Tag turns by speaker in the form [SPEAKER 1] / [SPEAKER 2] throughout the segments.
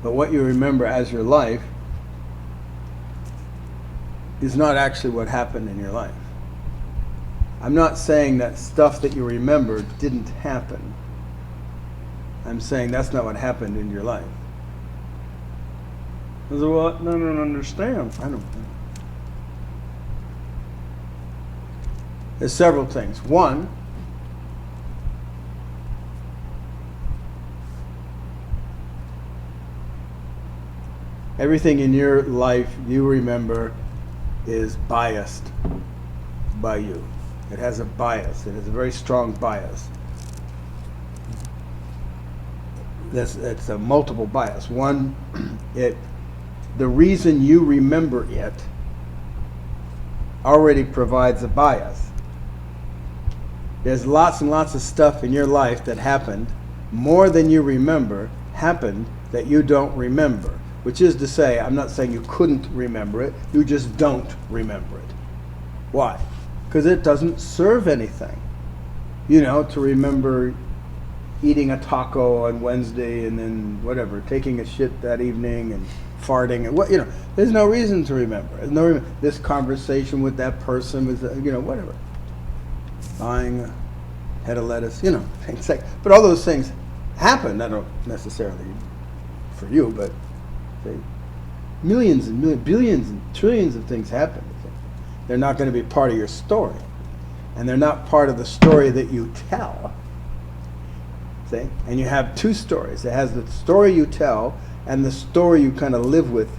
[SPEAKER 1] But what you remember as your life is not actually what happened in your life. I'm not saying that stuff that you remember didn't happen. I'm saying that's not what happened in your life. I said, well, I don't understand. I don't know. There's several things. One, everything in your life you remember is biased by you. It has a bias. It has a very strong bias. It's a multiple bias. One, the reason you remember it already provides a bias. There's lots and lots of stuff in your life that happened, more than you remember, happened that you don't remember. Which is to say, I'm not saying you couldn't remember it, you just don't remember it. Why? Because it doesn't serve anything. You know, to remember eating a taco on Wednesday and then whatever, taking a shit that evening and farting and what, you know, there's no reason to remember. There's no this conversation with that person was, you know, whatever. Buying a head of lettuce, you know, things like, but all those things happen. I don't necessarily for you, but say millions and millions, billions and trillions of things happen. They're not going to be part of your story, and they're not part of the story that you tell. See? And you have two stories. It has the story you tell and the story you kind of live with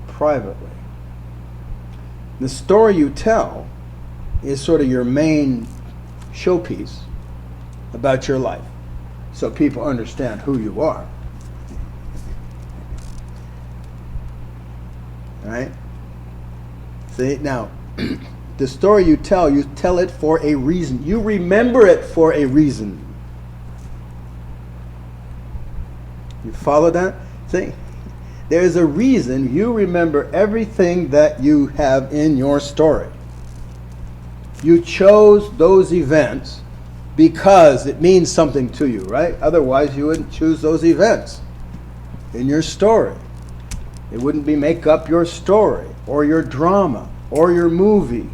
[SPEAKER 1] privately. The story you tell is sort of your main showpiece about your life, so people understand who you are. Right? See, now, the story you tell it for a reason. You remember it for a reason. You follow that? See, there's a reason you remember everything that you have in your story. You chose those events because it means something to you, right? Otherwise, you wouldn't choose those events in your story. It wouldn't be make up your story or your drama or your movie.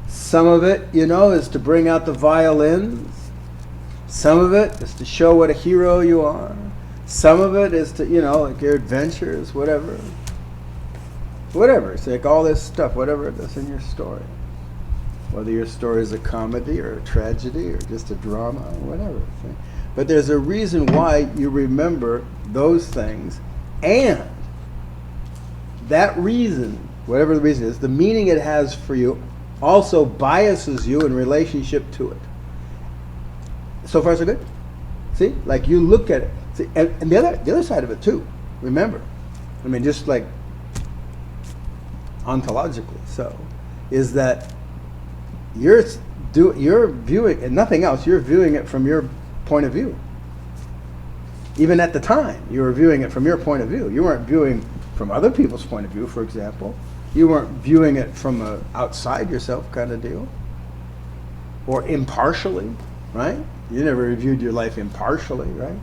[SPEAKER 1] Some of it, you know, is to bring out the violins. Some of it is to show what a hero you are. Some of it is to, you know, like your adventures, whatever. Whatever. It's like all this stuff, whatever it is in your story. Whether your story is a comedy or a tragedy or just a drama or whatever. But there's a reason why you remember those things, and that reason, whatever the reason is, the meaning it has for you also biases you in relationship to it. So far so good? See? Like you look at it. See, and the other side of it too, remember, I mean just like ontologically so, is that you're viewing, and nothing else, you're viewing it from your point of view. Even at the time, you were viewing it from your point of view. You weren't viewing from other people's point of view, for example. You weren't viewing it from a outside yourself kind of deal. Or impartially, right? You never reviewed your life impartially, right?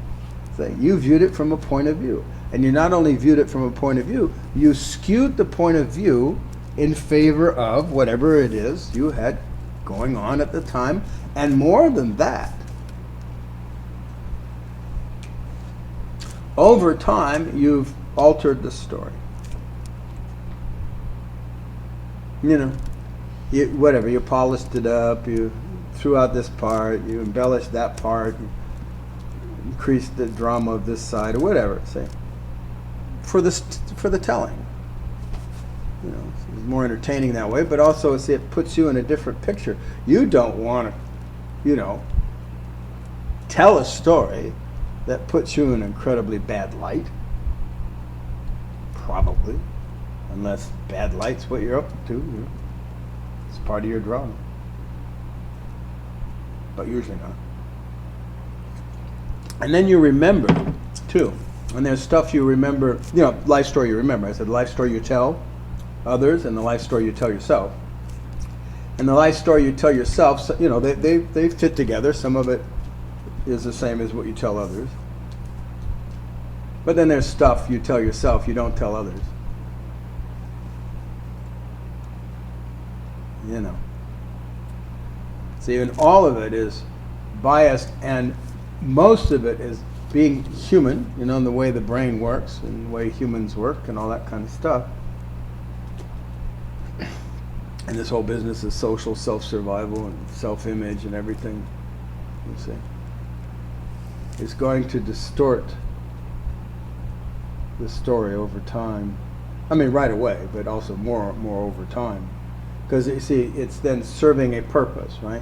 [SPEAKER 1] So you viewed it from a point of view. And you not only viewed it from a point of view, you skewed the point of view in favor of whatever it is you had going on at the time. And more than that, over time, you've altered the story. You know, whatever, you polished it up, you threw out this part, you embellished that part, you increased the drama of this side, or whatever, say, for the telling. You know, it's more entertaining that way, but also see, it puts you in a different picture. You don't want to, you know, tell a story that puts you in an incredibly bad light. Probably. Unless bad light's what you're up to. You know. It's part of your drama. But usually not. And then you remember, too. And there's stuff you remember, you know, life story you remember. I said life story you tell others and the life story you tell yourself. And the life story you tell yourself, you know, they fit together. Some of it is the same as what you tell others. But then there's stuff you tell yourself, you don't tell others. You know. See, and all of it is biased, and most of it is being human, you know, in the way the brain works and the way humans work and all that kind of stuff. And this whole business is social self-survival and self-image and everything, you see, is going to distort the story over time. I mean, right away, but also more over time. Because you see, it's then serving a purpose, right?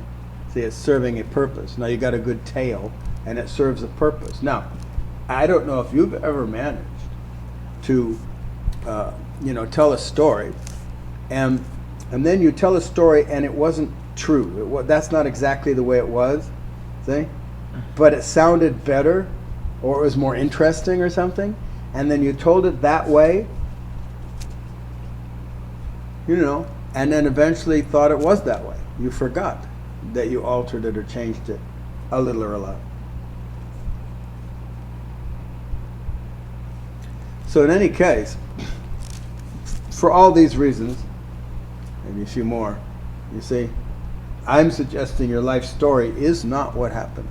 [SPEAKER 1] See, it's serving a purpose. Now you got a good tale, and it serves a purpose. Now, I don't know if you've ever managed to, tell a story, and then you tell a story and it wasn't true. That's not exactly the way it was, see? But it sounded better, or it was more interesting or something, and then you told it that way, and then eventually thought it was that way. You forgot that you altered it or changed it a little or a lot. So in any case, for all these reasons, maybe a few more, you see, I'm suggesting your life story is not what happened.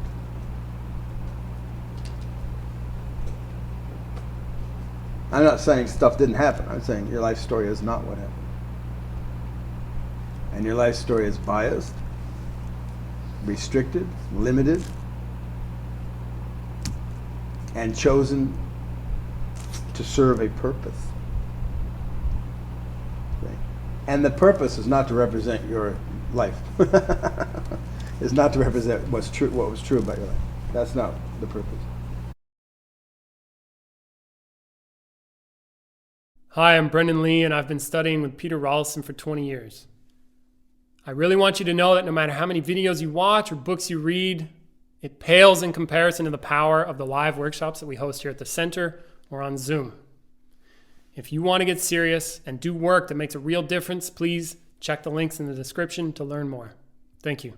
[SPEAKER 1] I'm not saying stuff didn't happen. I'm saying your life story is not what happened. And your life story is biased, restricted, limited, and chosen to serve a purpose. Okay. And the purpose is not to represent your life. It's not to represent what was true about your life. That's not the purpose.
[SPEAKER 2] Hi, I'm Brendan Lee, and I've been studying with Peter Ralston for 20 years. I really want you to know that no matter how many videos you watch or books you read, it pales in comparison to the power of the live workshops that we host here at the center or on Zoom. If you want to get serious and do work that makes a real difference, please check the links in the description to learn more. Thank you.